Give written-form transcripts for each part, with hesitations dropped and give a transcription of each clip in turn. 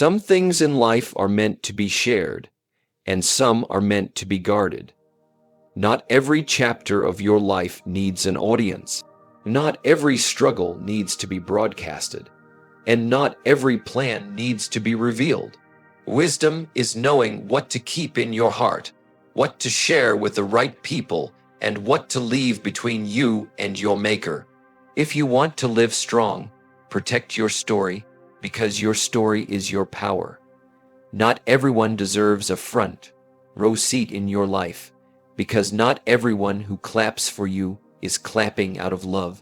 Some things in life are meant to be shared, and some are meant to be guarded. Not every chapter of your life needs an audience. Not every struggle needs to be broadcasted, and not every plan needs to be revealed. Wisdom is knowing what to keep in your heart, what to share with the right people, and what to leave between you and your maker. If you want to live strong, protect your story, because your story is your power. Not everyone deserves a front row seat in your life, because not everyone who claps for you is clapping out of love.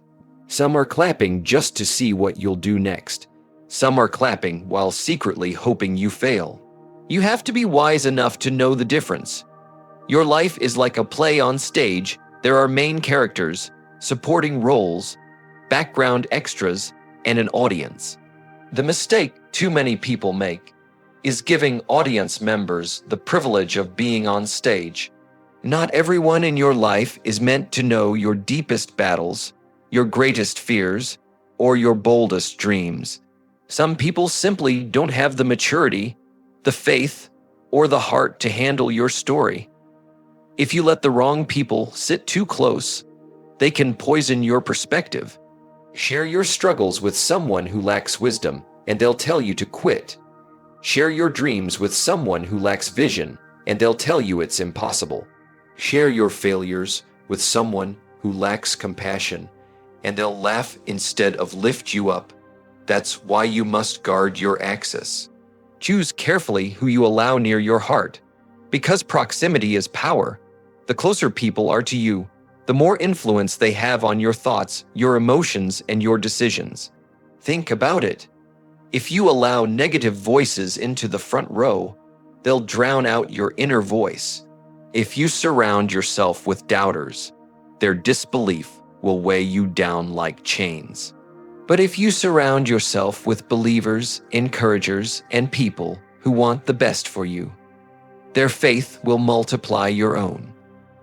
Some are clapping just to see what you'll do next. Some are clapping while secretly hoping you fail. You have to be wise enough to know the difference. Your life is like a play on stage. There are main characters, supporting roles, background extras, and an audience. The mistake too many people make is giving audience members the privilege of being on stage. Not everyone in your life is meant to know your deepest battles, your greatest fears, or your boldest dreams. Some people simply don't have the maturity, the faith, or the heart to handle your story. If you let the wrong people sit too close, they can poison your perspective. Share your struggles with someone who lacks wisdom, and they'll tell you to quit. Share your dreams with someone who lacks vision, and they'll tell you it's impossible. Share your failures with someone who lacks compassion, and they'll laugh instead of lift you up. That's why you must guard your access. Choose carefully who you allow near your heart. Because proximity is power, the closer people are to you, the more influence they have on your thoughts, your emotions, and your decisions. Think about it. If you allow negative voices into the front row, they'll drown out your inner voice. If you surround yourself with doubters, their disbelief will weigh you down like chains. But if you surround yourself with believers, encouragers, and people who want the best for you, their faith will multiply your own.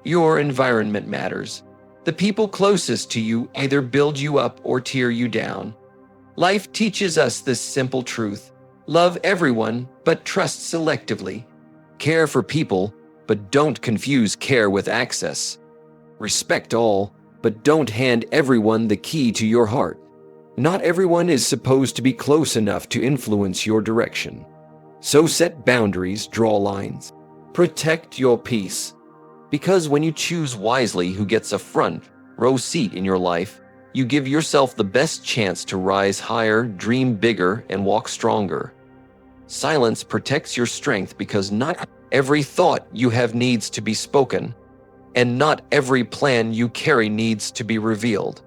Your environment matters. The people closest to you either build you up or tear you down. Life teaches us this simple truth. Love everyone, but trust selectively. Care for people, but don't confuse care with access. Respect all, but don't hand everyone the key to your heart. Not everyone is supposed to be close enough to influence your direction. So set boundaries, draw lines. Protect your peace. Because when you choose wisely who gets a front row seat in your life, you give yourself the best chance to rise higher, dream bigger, and walk stronger. Silence protects your strength because not every thought you have needs to be spoken, and not every plan you carry needs to be revealed.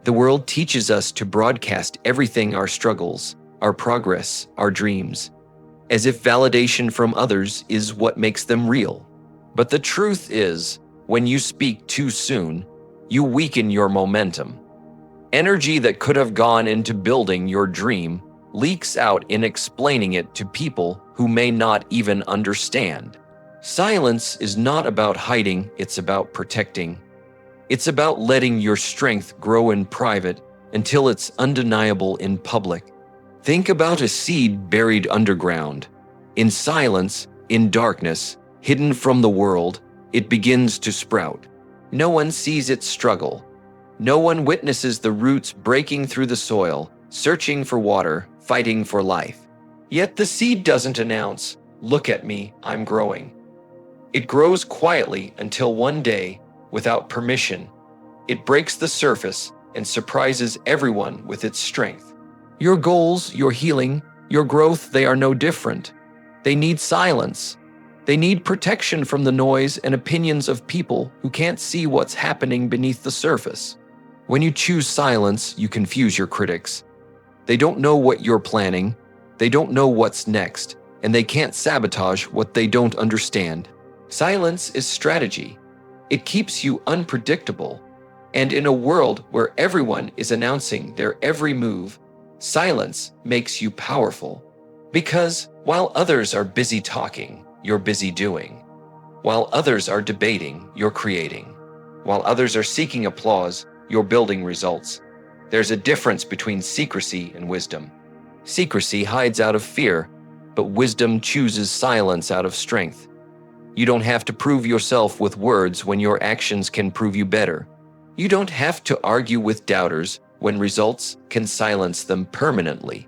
The world teaches us to broadcast everything: our struggles, our progress, our dreams, as if validation from others is what makes them real. But the truth is, when you speak too soon, you weaken your momentum. Energy that could have gone into building your dream leaks out in explaining it to people who may not even understand. Silence is not about hiding, it's about protecting. It's about letting your strength grow in private until it's undeniable in public. Think about a seed buried underground. In silence, in darkness, hidden from the world, it begins to sprout. No one sees its struggle. No one witnesses the roots breaking through the soil, searching for water, fighting for life. Yet the seed doesn't announce, "Look at me, I'm growing." It grows quietly until one day, without permission, it breaks the surface and surprises everyone with its strength. Your goals, your healing, your growth, they are no different. They need silence. They need protection from the noise and opinions of people who can't see what's happening beneath the surface. When you choose silence, you confuse your critics. They don't know what you're planning, they don't know what's next, and they can't sabotage what they don't understand. Silence is strategy. It keeps you unpredictable. And in a world where everyone is announcing their every move, silence makes you powerful. Because while others are busy talking, you're busy doing. While others are debating, you're creating. While others are seeking applause, you're building results. There's a difference between secrecy and wisdom. Secrecy hides out of fear. but wisdom chooses silence out of strength. You don't have to prove yourself with words when your actions can prove you better. You don't have to argue with doubters when results can silence them permanently.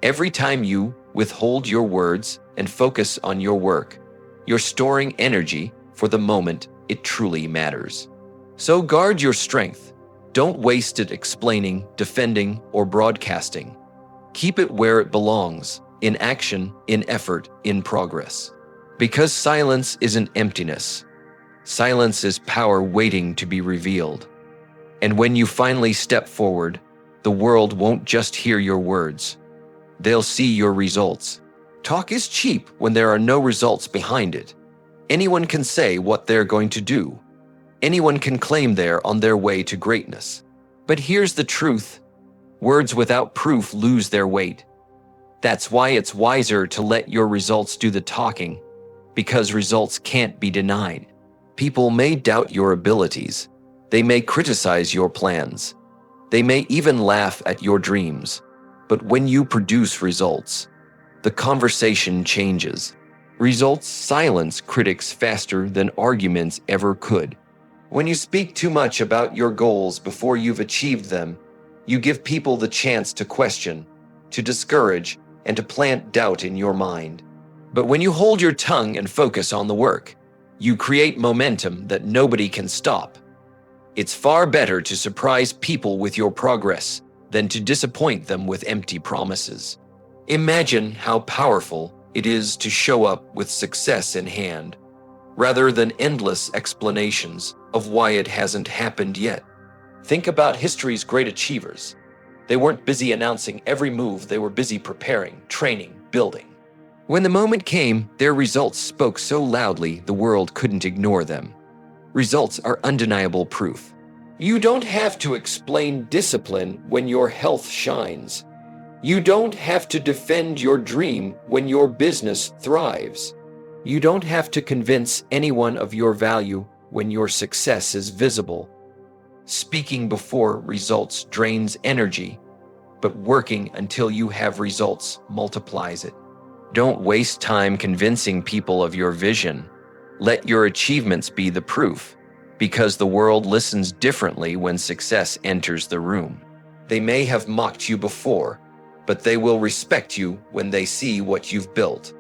Every time you withhold your words and focus on your work, you're storing energy for the moment it truly matters. So guard your strength. Don't waste it explaining, defending, or broadcasting. Keep it where it belongs, in action, in effort, in progress. Because silence isn't emptiness. Silence is power waiting to be revealed. And when you finally step forward, the world won't just hear your words. They'll see your results. Talk is cheap when there are no results behind it. Anyone can say what they're going to do. Anyone can claim they're on their way to greatness. But here's the truth. Words without proof lose their weight. That's why it's wiser to let your results do the talking, because results can't be denied. People may doubt your abilities. They may criticize your plans. They may even laugh at your dreams. But when you produce results, the conversation changes. Results silence critics faster than arguments ever could. When you speak too much about your goals before you've achieved them, you give people the chance to question, to discourage, and to plant doubt in your mind. But when you hold your tongue and focus on the work, you create momentum that nobody can stop. It's far better to surprise people with your progress than to disappoint them with empty promises. Imagine how powerful it is to show up with success in hand, rather than endless explanations of why it hasn't happened yet. Think about history's great achievers. They weren't busy announcing every move, they were busy preparing, training, building. When the moment came, their results spoke so loudly the world couldn't ignore them. Results are undeniable proof. You don't have to explain discipline when your health shines. You don't have to defend your dream when your business thrives. You don't have to convince anyone of your value when your success is visible. Speaking before results drains energy, but working until you have results multiplies it. Don't waste time convincing people of your vision. Let your achievements be the proof, because the world listens differently when success enters the room. They may have mocked you before, but they will respect you when they see what you've built.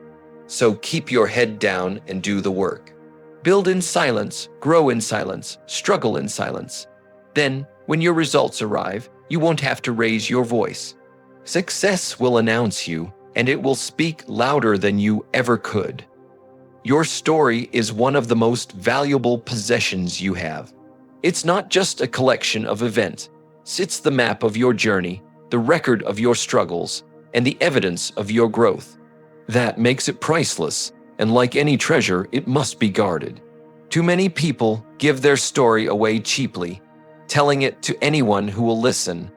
So keep your head down and do the work. Build in silence, grow in silence, struggle in silence. Then, when your results arrive, you won't have to raise your voice. Success will announce you, and it will speak louder than you ever could. Your story is one of the most valuable possessions you have. It's not just a collection of events. It's the map of your journey, the record of your struggles, and the evidence of your growth. That makes it priceless, and like any treasure, it must be guarded. Too many people give their story away cheaply, telling it to anyone who will listen,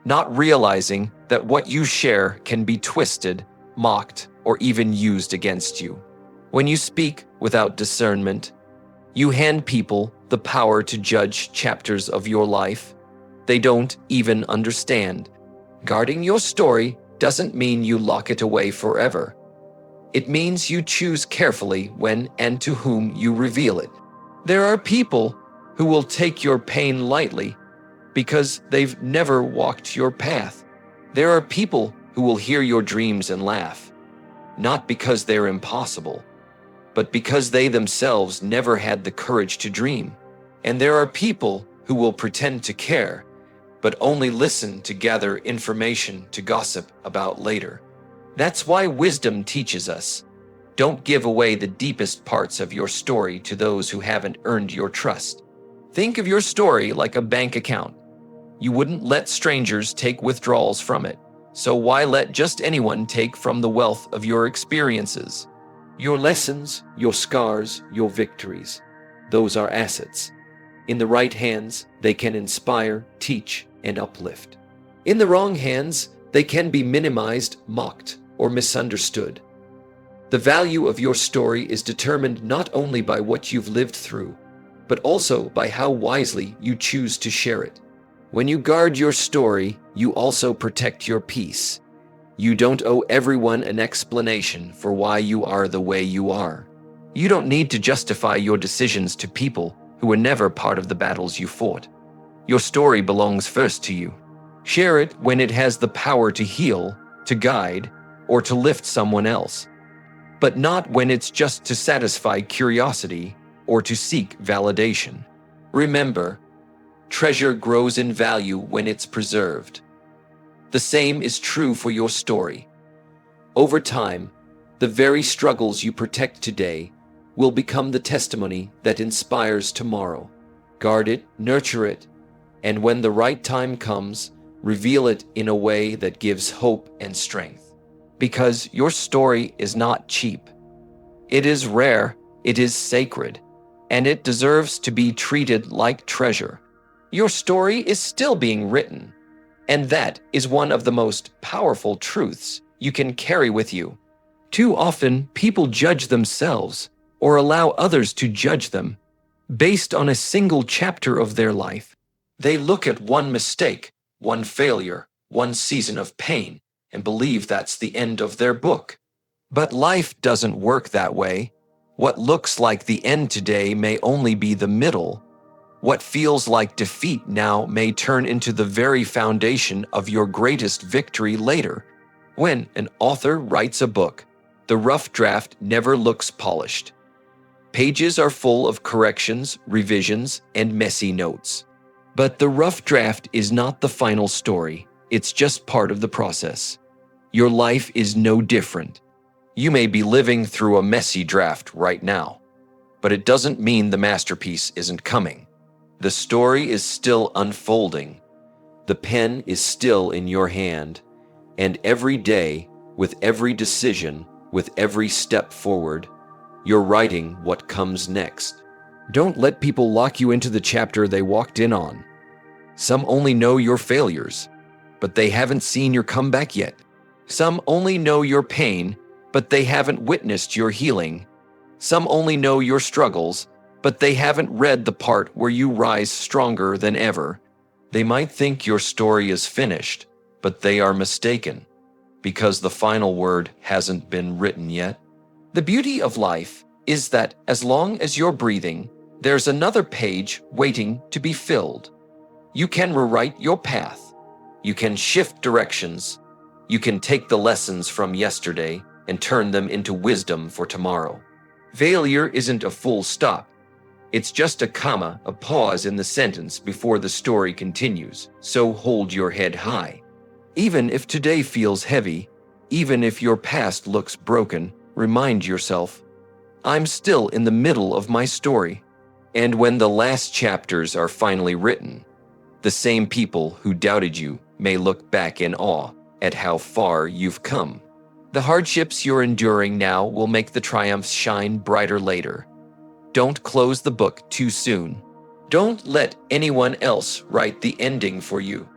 not realizing that what you share can be twisted, mocked, or even used against you. When you speak without discernment, you hand people the power to judge chapters of your life they don't even understand. Guarding your story doesn't mean you lock it away forever. It means you choose carefully when and to whom you reveal it. There are people who will take your pain lightly because they've never walked your path. There are people who will hear your dreams and laugh, not because they're impossible, but because they themselves never had the courage to dream. And there are people who will pretend to care, but only listen to gather information to gossip about later. That's why wisdom teaches us, don't give away the deepest parts of your story to those who haven't earned your trust. Think of your story like a bank account. You wouldn't let strangers take withdrawals from it, so why let just anyone take from the wealth of your experiences? Your lessons, your scars, your victories, those are assets. In the right hands, they can inspire, teach, and uplift. In the wrong hands, they can be minimized, mocked, or misunderstood. The value of your story is determined not only by what you've lived through, but also by how wisely you choose to share it. When you guard your story, you also protect your peace. You don't owe everyone an explanation for why you are the way you are. You don't need to justify your decisions to people who were never part of the battles you fought. Your story belongs first to you. Share it when it has the power to heal, to guide, or to lift someone else. But not when it's just to satisfy curiosity or to seek validation. Remember, treasure grows in value when it's preserved. The same is true for your story. Over time, the very struggles you protect today will become the testimony that inspires tomorrow. Guard it, nurture it, and when the right time comes, reveal it in a way that gives hope and strength. Because your story is not cheap. It is rare, it is sacred, and it deserves to be treated like treasure. Your story is still being written, and that is one of the most powerful truths you can carry with you. Too often, people judge themselves or allow others to judge them based on a single chapter of their life. They look at one mistake, one failure, one season of pain, and believe that's the end of their book. But life doesn't work that way. What looks like the end today may only be the middle. What feels like defeat now may turn into the very foundation of your greatest victory later. When an author writes a book, the rough draft never looks polished. Pages are full of corrections, revisions, and messy notes. But the rough draft is not the final story. It's just part of the process. Your life is no different. You may be living through a messy draft right now, but it doesn't mean the masterpiece isn't coming. The story is still unfolding. The pen is still in your hand, and every day, with every decision, with every step forward, you're writing what comes next. Don't let people lock you into the chapter they walked in on. Some only know your failures, but they haven't seen your comeback yet. Some only know your pain, but they haven't witnessed your healing. Some only know your struggles, but they haven't read the part where you rise stronger than ever. They might think your story is finished, but they are mistaken, because the final word hasn't been written yet. The beauty of life is that as long as you're breathing, there's another page waiting to be filled. You can rewrite your path. You can shift directions. You can take the lessons from yesterday and turn them into wisdom for tomorrow. Failure isn't a full stop. It's just a comma, a pause in the sentence before the story continues. So hold your head high. Even if today feels heavy, even if your past looks broken, remind yourself, I'm still in the middle of my story. And when the last chapters are finally written, the same people who doubted you may look back in awe at how far you've come. The hardships you're enduring now will make the triumphs shine brighter later. Don't close the book too soon. Don't let anyone else write the ending for you.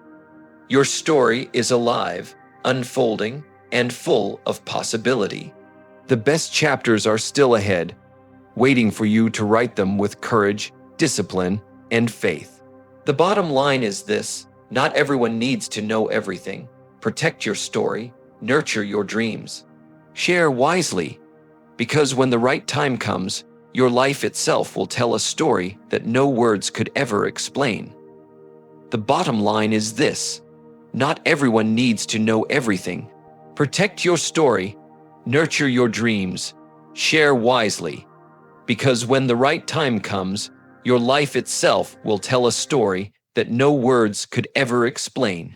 Your story is alive, unfolding, and full of possibility. The best chapters are still ahead, waiting for you to write them with courage, discipline, and faith. The bottom line is this: not everyone needs to know everything. Protect your story, nurture your dreams. Share wisely, because when the right time comes, your life itself will tell a story that no words could ever explain. The bottom line is this: not everyone needs to know everything. Protect your story, nurture your dreams, share wisely, because when the right time comes, your life itself will tell a story that no words could ever explain.